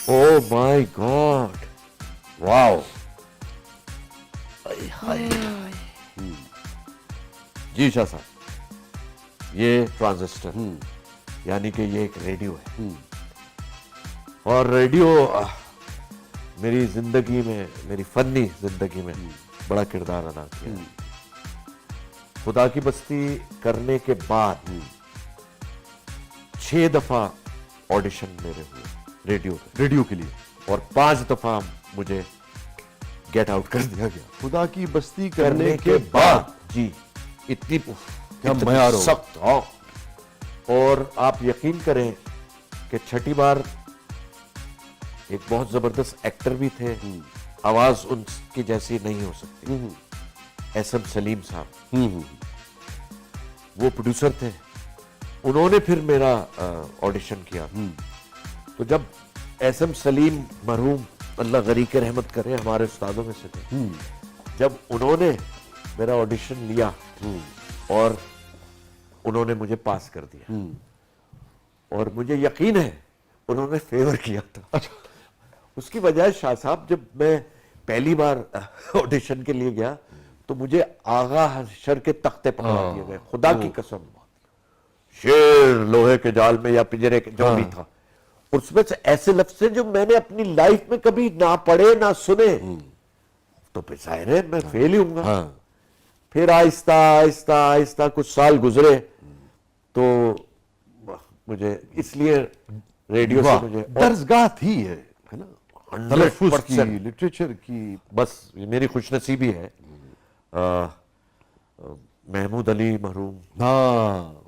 Oh my God, wow, जी शाह साहब, ये transistor यानी कि ये एक रेडियो है। और रेडियो मेरी जिंदगी में, मेरी फनी जिंदगी में बड़ा किरदार अदा किया है। खुदा की बस्ती करने के बाद 6 दफा ऑडिशन मेरे हुए रेडियो के लिए, और 5 दफा मुझे गेट आउट कर दिया गया। खुदा की बस्ती करने के बाद जी, इतनी मयार हो। सख्त। और आप यकीन करें कि छठी बार एक बहुत जबरदस्त एक्टर भी थे, आवाज उनकी जैसी नहीं हो सकती, एसएम सलीम साहब, वो प्रोड्यूसर थे। उन्होंने फिर मेरा ऑडिशन किया। तो जब एसएम सलीम मरहूम अल्लाह गरी के रहमत करे, हमारे उस्तादों में से थे, जब उन्होंने मेरा ऑडिशन लिया और उन्होंने मुझे पास कर दिया, और मुझे यकीन है उन्होंने फेवर किया था। उसकी वजह शाह साहब, जब मैं पहली बार ऑडिशन के लिए गया तो मुझे आगा हशर के तख्ते पकड़ा दिए गए, खुदा की कसम। शेर लोहे के जाल में या पिंजरे के, जो भी था, उसमें से ऐसे लफ्ज़ जो मैंने अपनी लाइफ में कभी ना पढ़े ना सुने। तो फिर जाहिर है मैं फेल ही हूंगा। फिर आहिस्ता आहिस्ता आहिस्ता कुछ साल गुजरे, तो मुझे इसलिए रेडियो से मुझे दर्जगाह थी है ना, तलफ़्फ़ुज़ की, लिटरेचर की। बस ये मेरी खुशनसीबी है। महमूद अली मरहूम,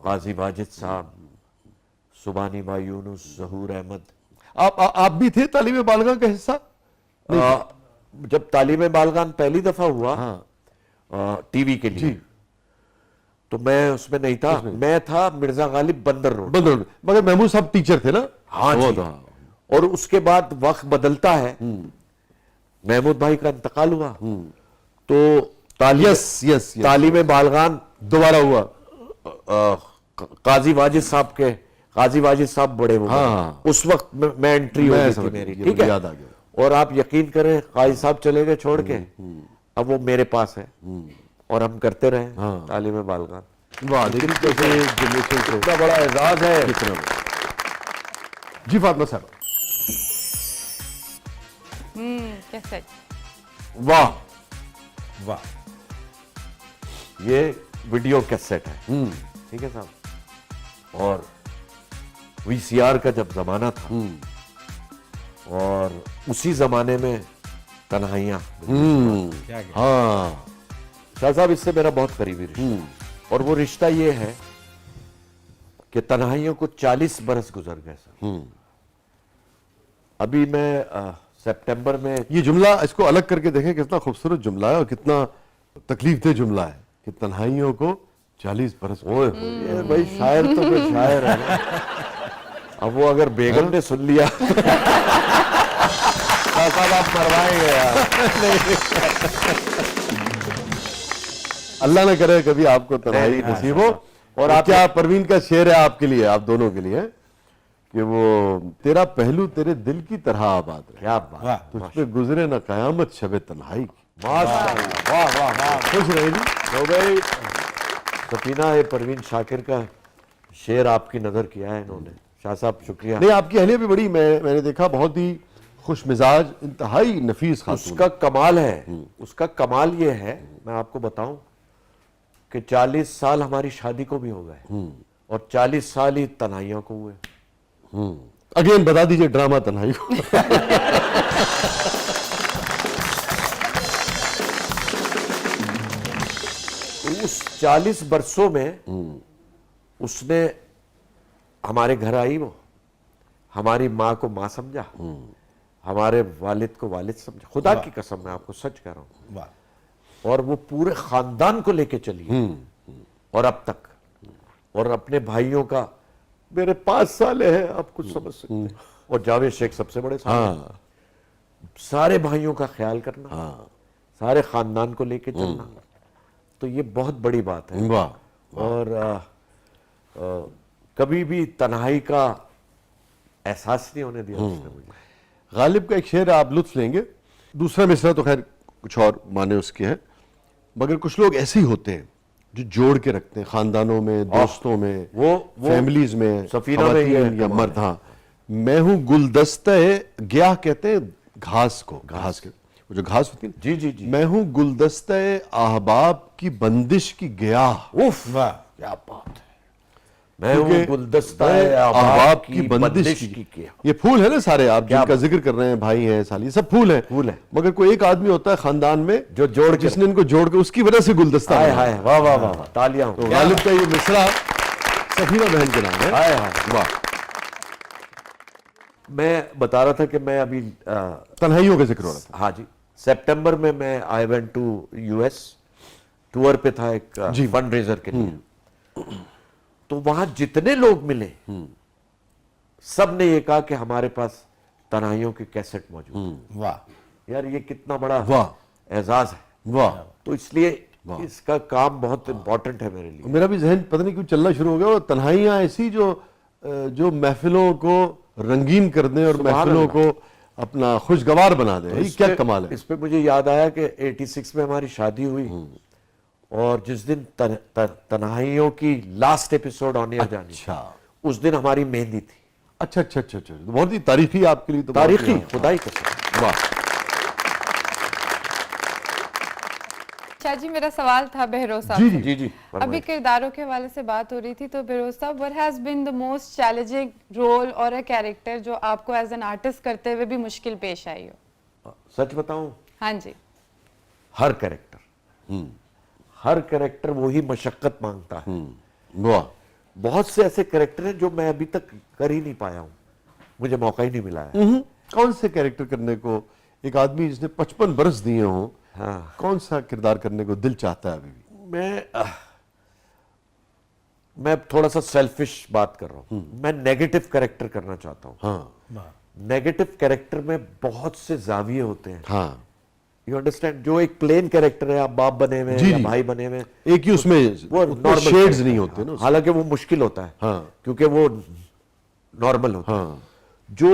गाजी वाजिद साहब, सुबानी बा यूनुस, जहूर अहमद। आप भी थे तालीम बालगान का हिस्सा? जब तालीम बालगान पहली दफा हुआ टीवी के लिए, तो मैं उसमें नहीं था। मैं था मिर्जा गालिब बंदर रोड। मगर महमूद साहब टीचर थे ना? हाँ जी। और उसके बाद वक्त बदलता है, महमूद भाई का इंतकाल हुआ, तो तालीम बालगान दोबारा हुआ। काजी वाजिद साहब बड़े वो, उस वक्त मैं एंट्री हो गई थी मेरी, ठीक है। याद आ गया। और आप यकीन करें, काजी साहब चले गए छोड़ के, अब वो मेरे पास है, और हम करते रहे तालीम बालगान। वाह, लेकिन कैसे जनरेशन से इतना बड़ा एजाज है। जी फातिमा साहब। कैसे? वाह वाह, ये वीडियो कैसेट है, ठीक है साहब। और वीसीआर का जब जमाना था, और उसी जमाने में तन्हाइयां, हाँ शाह साहब, इससे मेरा बहुत करीबी रिश्ता। और वो रिश्ता ये है कि तन्हाइयों को 40 बरस गुजर गए सर। अभी मैं सितंबर में, ये जुमला इसको अलग करके देखें, कितना खूबसूरत जुमला है और कितना तकलीफ दे जुमला है कि तन्हाइयों को 40 बरस। ओए भाई, शायर तो फिर शायर है ना। अब वो अगर बेगम ने सुन लिया साहब आप मरवाएंगे यार। अल्लाह ने करे कभी आपको तन्हाई नसीब हो। और आप क्या, परवीन का शेर है आपके लिए, आप दोनों के लिए, कि वो तेरा पहलू तेरे दिल की तरह आबाद रहे, क्या बात, तुझ पे गुजरे ना कयामत शबे तन्हाई की। माशाअल्लाह, वाह वाह वाह, खुश रहेगी। तो भाई सफीना है, परवीन शाकिर का शेर आपकी नजर किया है इन्होंने। शाह साहब शुक्रिया। नहीं, आपकी अहलिया भी बड़ी, मैंने देखा, बहुत ही खुश मिजाज, इंतहाई नफीस खातून। उसका कमाल है, उसका कमाल ये है, मैं आपको बताऊं कि 40 साल हमारी शादी को भी हो गए, और 40 साल ही तन्हाइयों को हुए। अगेन बता दीजिए ड्रामा तन्हाई को। उस 40 बरसों में उसने हमारे घर आई, वो हमारी माँ को माँ समझा, हमारे वालिद को वालिद समझा। खुदा की कसम मैं आपको सच कह रहा हूँ। और वो पूरे खानदान को लेके चली, और अब तक, और अपने भाइयों का, मेरे 5 साले हैं, आप कुछ समझ सकते हैं, और जावेद शेख सबसे बड़े सारे भाइयों का ख्याल करना, सारे खानदान को लेके चलना, तो ये बहुत बड़ी बात है। और कभी भी तन्हाई का एहसास नहीं होने दिया उसने मुझे। गालिब का एक शेर है, आप लुत्फ लेंगे। दूसरा मिसरा तो खैर कुछ और माने उसके हैं, मगर कुछ लोग ऐसे ही होते हैं जो जोड़ के रखते हैं खानदानों में, दोस्तों में, वो फैमिलीज में, सफीना में ये ख़वातीन या मर्द। हाँ, मैं हूं गुलदस्ता गया, कहते हैं घास को, घास के वो जो घास होती है ना, जी जी जी। मैं हूं गुलदस्ता अहबाब की बंदिश की गया। उफ, वाह, क्या बात है। मैं हूँ क्योंकि गुलदस्ता मैं अहबाब की बंदिश की किया। ये फूल है ना सारे, आप क्या जिनका जिक्र कर रहे हैं, भाई हैं, साली, सब फूल हैं। फूल है। मगर कोई एक आदमी होता है खानदान में जो जोड़ के जिसने इनको जोड़ के, उसकी वजह से गुलदस्ता हाय बना। हाय, वाह वाह वाह वाह, तालियां हो। तो गालिब का ये मिसरा सफीना बहन के नाम है। हाय हाय। वाह। मैं बता रहा था कि मैं अभी तन्हाइयों का जिक्र हो रहा था। हाँ जी, सितंबर में मैं I went to US, tour पे था एक जी। फंड रेजर के लिए। तो वहां जितने लोग मिले सब ने ये कहा कि हमारे पास तन्हाइयों के कैसेट मौजूद हैं। वाह, यार ये कितना बड़ा वाह। एजाज है। वाह। तो इसलिए इसका काम बहुत इंपॉर्टेंट है मेरे लिए। मेरा भी जहन पता नहीं क्यों चलना शुरू हो गया, और तन्हाइयां ऐसी जो महफिलों को रंगीन कर दें और सुभान महफिलों अल्लाह। को अपना खुशगवार बना दें। ये क्या कमाल है। इस पे मुझे याद आया कि 86 में हमारी शादी हुई, और जिस दिन तन्हाइयों की लास्ट एपिसोड ऑन एयर जानी, अच्छा उस दिन हमारी मेहंदी थी। अच्छा अच्छा अच्छा अच्छा, तो बहुत ही तारीखी आपके लिए, तो बहुत तारीखी, ही- खुदाई कसम। वाह। शाह जी, मेरा सवाल था बहरोज साहब जी से। जी जी जी, अभी फरमाइए। किरदारों के हवाले से बात हो रही थी, तो बहरोज साहब, what has been the most challenging role और अ कैरेक्टर जो आपको एज एन आर्टिस्ट करते हुए भी मुश्किल पेश आई हो? सच बताऊं, हाँ जी। हर कैरेक्टर वही मशक्कत मांगता है। वाह। बहुत से ऐसे कैरेक्टर हैं जो मैं अभी तक कर ही नहीं पाया हूं, मुझे मौका ही नहीं मिला है। कौन से कैरेक्टर करने को एक आदमी जिसने 55 बरस दिए हों, हाँ। कौन सा किरदार करने को दिल चाहता है अभी भी? मैं थोड़ा सा सेल्फिश बात कर रहा हूं। मैं नेगेटिव कैरेक्टर करना चाहता हूं। हाँ नेगेटिव कैरेक्टर में बहुत से जाविये होते हैं। हाँ यू अंडरस्टैंड? जो एक प्लेन कैरेक्टर है, आप बाप बने हुए जी, या जी। भाई बने हुए, एक ही उसमें वो नॉर्मल शेड्स नहीं होते ना। हालांकि वो मुश्किल होता है। हाँ। क्योंकि वो नॉर्मल होता है। हाँ। जो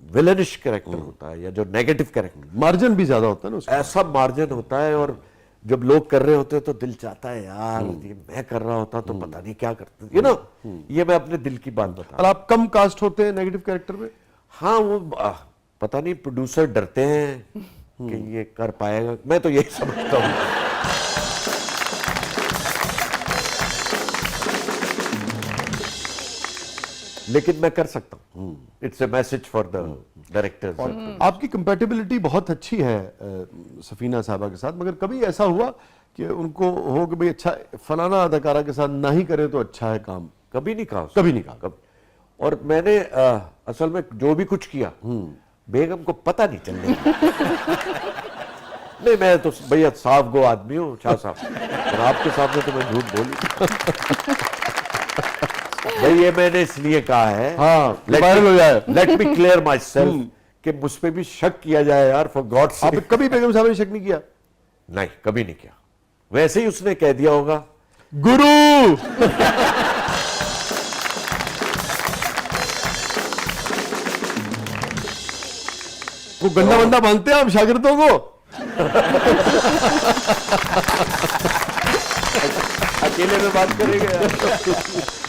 विलनिश कैरेक्टर होता है या जो नेगेटिव कैरेक्टर, मार्जिन भी ज्यादा होता है ना उसका। ऐसा मार्जिन होता है, और जब लोग कर रहे होते हैं तो दिल चाहता है यार ये मैं कर रहा होता तो पता नहीं क्या करते, यू नो। ये मैं अपने दिल की बात बता और आप कम कास्ट होते हैं नेगेटिव कैरेक्टर में? हाँ, वो पता नहीं प्रोड्यूसर डरते हैं कि ये कर पाएगा, मैं तो यही समझता हूँ। लेकिन मैं कर सकता हूँ। It's a message for the directors. आपकी कंपैटिबिलिटी बहुत अच्छी है सफीना साहबा के साथ, मगर कभी ऐसा हुआ कि उनको हो कि भाई अच्छा फलाना अदाकारा के साथ ना ही करें तो अच्छा है काम? कभी नहीं कहा उसने। कभी नहीं कहा। और मैंने असल में जो भी कुछ किया बेगम को पता नहीं चलने दिया। नहीं, मैं तो भैया साफ गो आदमी हूँ शाह साहब, और आपके सामने तो मैं झूठ बोली। भाई ये मैंने इसलिए कहा है, हाँ, वायरल हो जाए। Let me clear my self, कि मुझ पे भी शक किया जाए यार, फॉर गॉड से। आपने कभी बेगम साहब ने शक नहीं किया? नहीं, कभी नहीं किया। वैसे ही उसने कह दिया होगा, गुरु। वो गंदा बंदा बांधते हैं आप शागिर्दों को? अकेले में बात करेंगे यार।